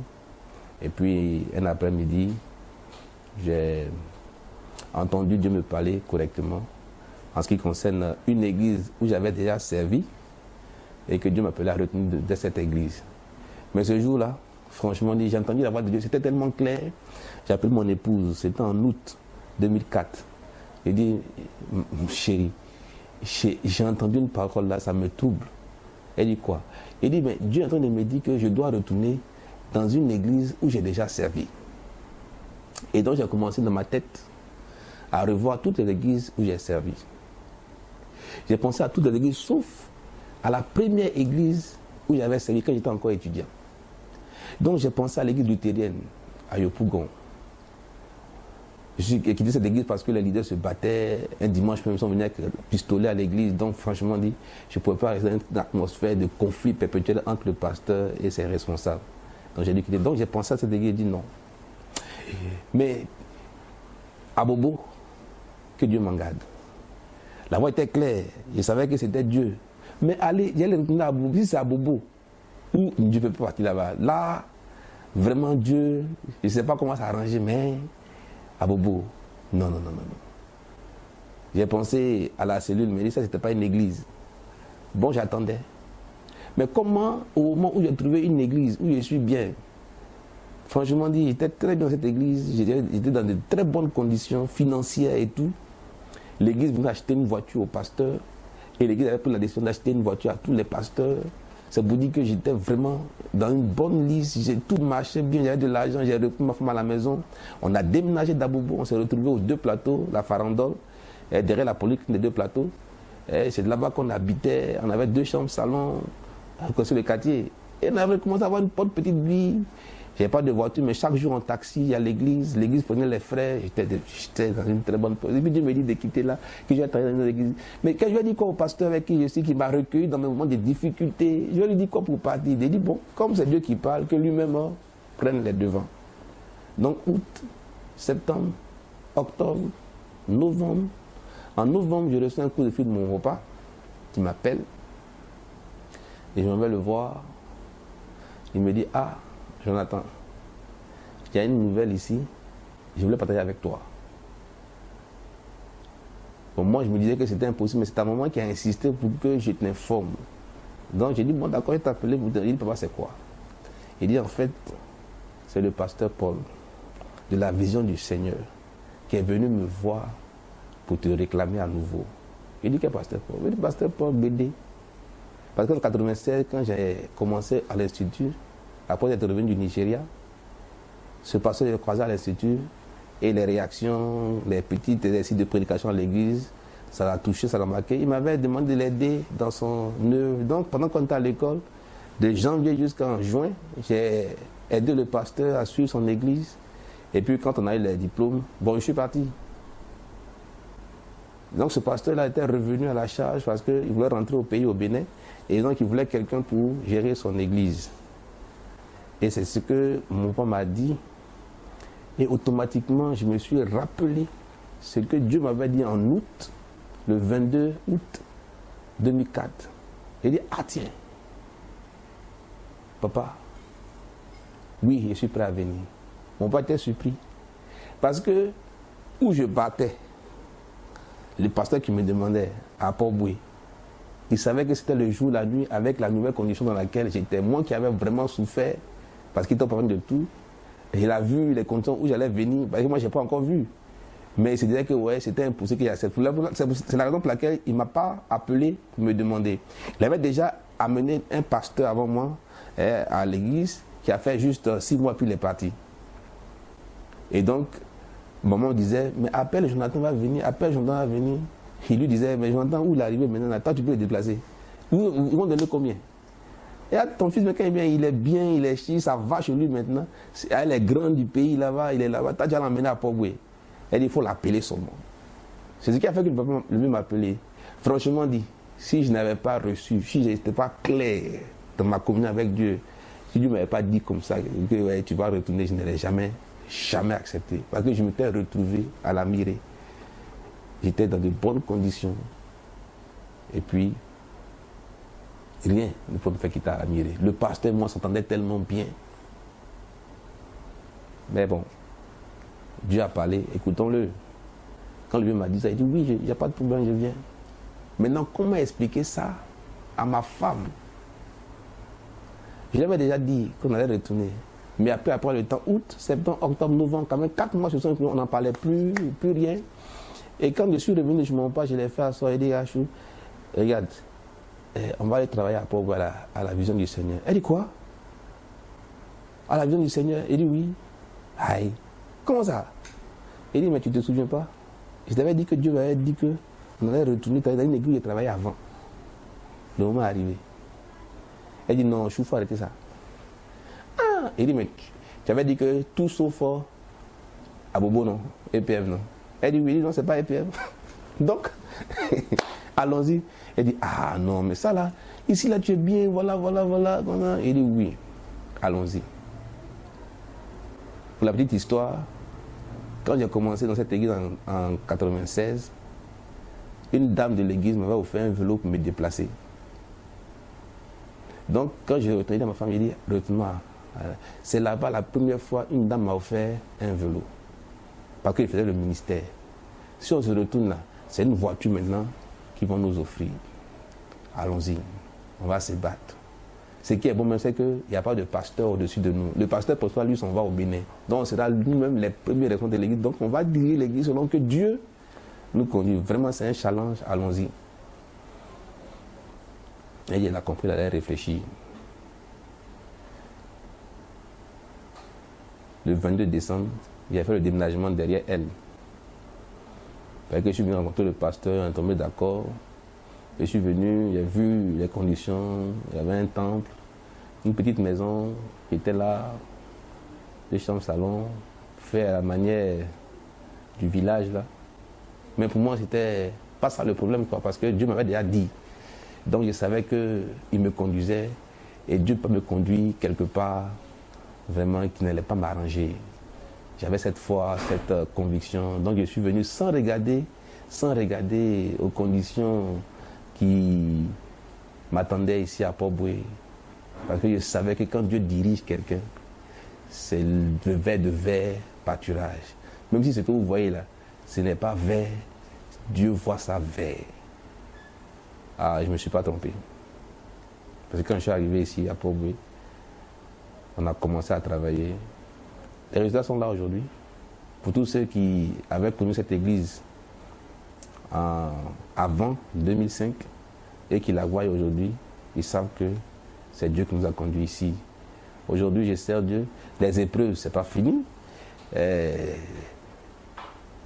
Et puis, un après-midi, j'ai entendu Dieu me parler correctement en ce qui concerne une église où j'avais déjà servi et que Dieu m'appelait à retenir de cette église. Mais ce jour-là, franchement, j'ai entendu la voix de Dieu, c'était tellement clair. J'ai appelé mon épouse, c'était en août 2004. J'ai dit, chérie, j'ai entendu une parole là, ça me trouble. Elle dit quoi? Elle dit, mais Dieu est en train de me dire que je dois retourner dans une église où j'ai déjà servi. Et donc j'ai commencé dans ma tête à revoir toutes les églises où j'ai servi. J'ai pensé à toutes les églises, sauf à la première église où j'avais servi quand j'étais encore étudiant. Donc j'ai pensé à l'église luthérienne, à Yopougon. J'ai quitté cette église parce que les leaders se battaient. Un dimanche, même, ils sont venus avec un pistolet à l'église. Donc franchement, je ne pouvais pas rester dans une atmosphère de conflit perpétuel entre le pasteur et ses responsables. Donc j'ai dû quitter. Donc j'ai pensé à cette église et dit non. Mais à Bobo, que Dieu m'en garde. La voix était claire, je savais que c'était Dieu. Mais allez, j'allais retourner à Bobo, si c'est à Bobo, où Dieu ne peut pas partir là-bas. Là, vraiment Dieu, je ne sais pas comment s'arranger, mais à Bobo, non. J'ai pensé à la cellule, mais ça, c'était pas une église. Bon, j'attendais. Mais comment, au moment où j'ai trouvé une église, où je suis bien, franchement dit, j'étais très bien dans cette église, j'étais dans de très bonnes conditions financières et tout. L'église venait acheter une voiture au pasteur et l'église avait pris la décision d'acheter une voiture à tous les pasteurs. C'est pour dire que j'étais vraiment dans une bonne liste, tout marchait bien, j'avais de l'argent, j'ai repris ma femme à la maison. On a déménagé d'Abobo, on s'est retrouvé aux deux plateaux, la Farandole, derrière la polyclinique des deux plateaux. C'est là-bas qu'on habitait, on avait 2 chambres, salon, sur le quartier. Et on avait commencé à avoir une bonne petite vie. Je n'avais pas de voiture, mais chaque jour en taxi à l'église prenait les frères, j'étais dans une très bonne position. Et puis Dieu me dit de quitter là, que je vais travailler dans une église. Mais quand je lui ai dit quoi au pasteur avec qui je suis, qui m'a recueilli dans mes moments de difficulté, je lui ai dit quoi pour partir. Il a dit bon, comme c'est Dieu qui parle, que lui-même prenne les devants. Donc août, septembre, octobre, novembre. En novembre, je reçois un coup de fil de mon repas qui m'appelle et je m'en vais le voir. Il me dit ah, Jonathan, il y a une nouvelle ici, je voulais partager avec toi. Bon, moi, je me disais que c'était impossible, mais c'est ta maman qui a insisté pour que je t'informe. Donc, j'ai dit, bon, d'accord, je t'ai appelé pour te dire, papa, c'est quoi? Il dit, en fait, c'est le pasteur Paul, de la vision du Seigneur, qui est venu me voir pour te réclamer à nouveau. Il dit, quel pasteur Paul? Il dit, pasteur Paul BD. Parce qu'en 1996, quand j'ai commencé à l'Institut, après être revenu du Nigeria, ce pasteur, j'ai croisé à l'Institut et les réactions, les petits exercices de prédication à l'église, ça l'a touché, ça l'a marqué. Il m'avait demandé de l'aider dans son œuvre. Donc, pendant qu'on était à l'école, de janvier jusqu'en juin, j'ai aidé le pasteur à suivre son église. Et puis, quand on a eu les diplômes, bon, je suis parti. Donc, ce pasteur-là était revenu à la charge parce qu'il voulait rentrer au pays, au Bénin. Et donc, il voulait quelqu'un pour gérer son église. Et c'est ce que mon père m'a dit. Et automatiquement, je me suis rappelé ce que Dieu m'avait dit en août, le 22 août 2004. Il dit, ah tiens, papa, oui, je suis prêt à venir. Mon père était surpris. Parce que où je partais, le pasteur qui me demandait à Port-Boué, il savait que c'était le jour, la nuit, avec la nouvelle condition dans laquelle j'étais. Moi qui avais vraiment souffert, parce qu'il était au problème de tout. Et il a vu les conditions où j'allais venir, parce que moi je n'ai pas encore vu. Mais il se disait que ouais, c'était impossible qu'il y a cette. C'est la raison pour laquelle il ne m'a pas appelé pour me demander. Il avait déjà amené un pasteur avant moi à l'église qui a fait juste 6 mois puis il est parti. Et donc, maman disait, mais appelle Jonathan va venir, appelle Jonathan va venir. Il lui disait, mais Jonathan, où il est arrivé maintenant, toi tu peux le déplacer. Ils vont donner combien? Et là, ton fils, quand il est bien, il est chic, ça va chez lui maintenant. Elle est grande du pays là-bas, il est là-bas. Tu as déjà l'emmené à Port-Boué. Elle dit, il faut l'appeler son nom. C'est ce qui a fait que le papa lui m'a appelé. Franchement dit, si je n'avais pas reçu, si je n'étais pas clair dans ma communion avec Dieu, si Dieu ne m'avait pas dit comme ça, que ouais, tu vas retourner, je n'aurais jamais accepté. Parce que je m'étais retrouvé à la Mirée. J'étais dans de bonnes conditions. Et puis, rien ne peut me faire quitter à la Mirée. Le pasteur et moi s'entendait tellement bien. Mais bon, Dieu a parlé, écoutons-le. Quand lui m'a dit ça, il dit oui, il n'y a pas de problème, je viens. Maintenant, comment expliquer ça à ma femme? Je l'avais déjà dit qu'on allait retourner. Mais après le temps, août, septembre, octobre, novembre, quand même 4 mois, on n'en parlait plus rien. Et quand je suis revenu, je m'en pas, je l'ai fait asseoir et dit, Achou, regarde, on va aller travailler à Port-Boué à la vision du Seigneur. Elle dit quoi? À la vision du Seigneur? Elle dit oui. Aïe, comment ça? Elle dit, mais tu ne te souviens pas? Je t'avais dit que Dieu m'avait dit qu'on allait retourner dans une église où j'ai travaillé avant. Le moment est arrivé. Elle dit, non, il faut arrêter ça. Ah, elle dit, mais tu avais dit que tout sauf à Bobo, non? EPF, non? Elle dit, oui, non, c'est pas EPF. Donc, allons-y. Elle dit, ah non, mais ça là, ici là tu es bien, voilà. Elle dit, oui, allons-y. Pour la petite histoire, quand j'ai commencé dans cette église en 96, une dame de l'église m'avait offert un vélo pour me déplacer. Donc, quand j'ai retourné dans ma famille, j'ai dit, retourne-moi. C'est là-bas la première fois une dame m'a offert un vélo. Parce qu'il faisait le ministère. Si on se retourne là, c'est une voiture maintenant qu'ils vont nous offrir. Allons-y, on va se battre. Ce qui est bon même, c'est qu'il n'y a pas de pasteur au-dessus de nous. Le pasteur, pour soi, lui, on va au Bénin. Donc, on sera nous-mêmes les premiers responsables de l'église. Donc, on va diriger l'église selon que Dieu nous conduit. Vraiment, c'est un challenge, allons-y. Et elle a compris, elle a réfléchi. Le 22 décembre, il a fait le déménagement derrière elle. Parce que je suis venu rencontrer le pasteur, on est tombé d'accord. Je suis venu, j'ai vu les conditions, il y avait un temple, une petite maison qui était là, 2 chambres, salon, fait à la manière du village là. Mais pour moi, c'était pas ça le problème, quoi, parce que Dieu m'avait déjà dit. Donc je savais qu'il me conduisait et Dieu peut me conduire quelque part vraiment qui n'allait pas m'arranger. J'avais cette foi, cette conviction. Donc je suis venu sans regarder aux conditions qui m'attendaient ici à Port-Boué. Parce que je savais que quand Dieu dirige quelqu'un, c'est le vert de vert pâturage. Même si ce que vous voyez là, ce n'est pas vert, Dieu voit ça vert. Ah, je ne me suis pas trompé. Parce que quand je suis arrivé ici à Port-Boué, on a commencé à travailler. Les résultats sont là aujourd'hui. Pour tous ceux qui avaient connu cette église avant 2005 et qui la voient aujourd'hui, ils savent que c'est Dieu qui nous a conduits ici. Aujourd'hui, je sers Dieu. Les épreuves, ce n'est pas fini.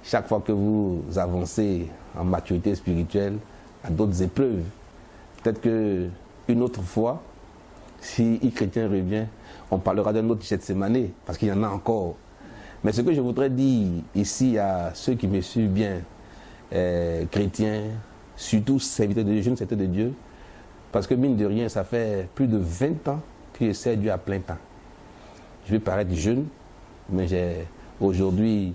Chaque fois que vous avancez en maturité spirituelle, à d'autres épreuves. Peut-être qu'une autre fois, si un chrétien revient, on parlera d'un autre Gethsémané, parce qu'il y en a encore. Mais ce que je voudrais dire ici à ceux qui me suivent bien, chrétiens, surtout serviteurs de Dieu, jeunes serviteurs de Dieu, parce que mine de rien, ça fait plus de 20 ans que je sers Dieu à plein temps. Je vais paraître jeune, mais j'ai aujourd'hui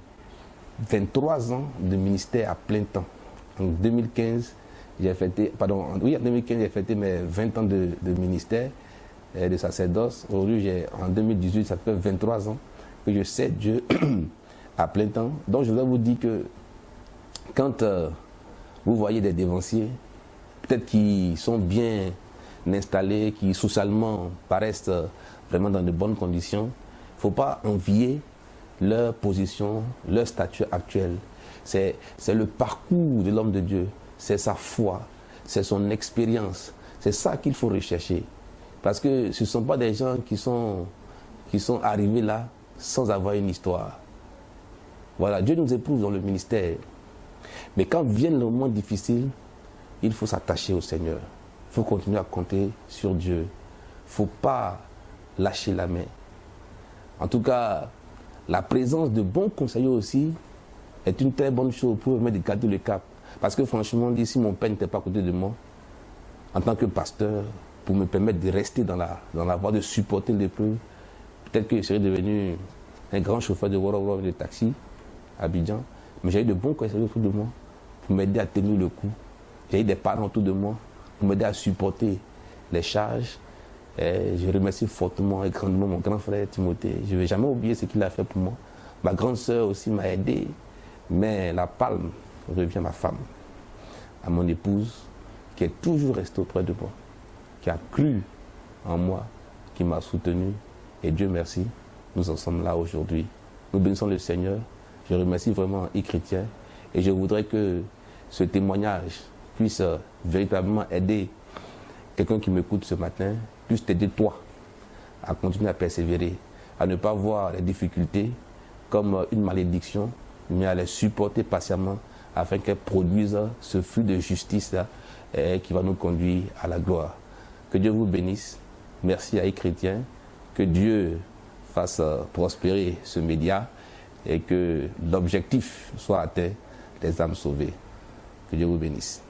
23 ans de ministère à plein temps. En 2015, j'ai fêté mes 20 ans de ministère, de sacerdoce. Aujourd'hui, en 2018, ça fait 23 ans que je sers Dieu à plein temps. Donc je voudrais vous dire que quand vous voyez des dévanciers, peut-être qui sont bien installés, qui socialement paraissent vraiment dans de bonnes conditions, il ne faut pas envier leur position, leur statut actuel. C'est le parcours de l'homme de Dieu, c'est sa foi, c'est son expérience. C'est ça qu'il faut rechercher. Parce que ce ne sont pas des gens qui sont arrivés là sans avoir une histoire. Voilà, Dieu nous éprouve dans le ministère. Mais quand viennent les moments difficiles, il faut s'attacher au Seigneur. Il faut continuer à compter sur Dieu. Il ne faut pas lâcher la main. En tout cas, la présence de bons conseillers aussi est une très bonne chose pour permettre de garder le cap. Parce que franchement, si mon père n'était pas à côté de moi, en tant que pasteur, pour me permettre de rester dans la voie, de supporter l'épreuve, peut-être que je serais devenu un grand chauffeur de Wara de taxi à Abidjan. Mais j'ai eu de bons conseillers autour de moi pour m'aider à tenir le coup. J'ai eu des parents autour de moi pour m'aider à supporter les charges. Et je remercie fortement et grandement mon grand frère Timothée. Je ne vais jamais oublier ce qu'il a fait pour moi. Ma grande sœur aussi m'a aidé. Mais la palme revient à ma femme, à mon épouse, qui est toujours restée auprès de moi, qui a cru en moi, qui m'a soutenu. Et Dieu merci, nous en sommes là aujourd'hui. Nous bénissons le Seigneur. Je remercie vraiment e-chrétien. Et je voudrais que ce témoignage puisse véritablement aider quelqu'un qui m'écoute ce matin, puisse t'aider toi à continuer à persévérer, à ne pas voir les difficultés comme une malédiction, mais à les supporter patiemment afin qu'elles produisent ce flux de justice là, qui va nous conduire à la gloire. Que Dieu vous bénisse. Merci à e-chrétien. Que Dieu fasse prospérer ce média et que l'objectif soit atteint, des âmes sauvées. Que Dieu vous bénisse.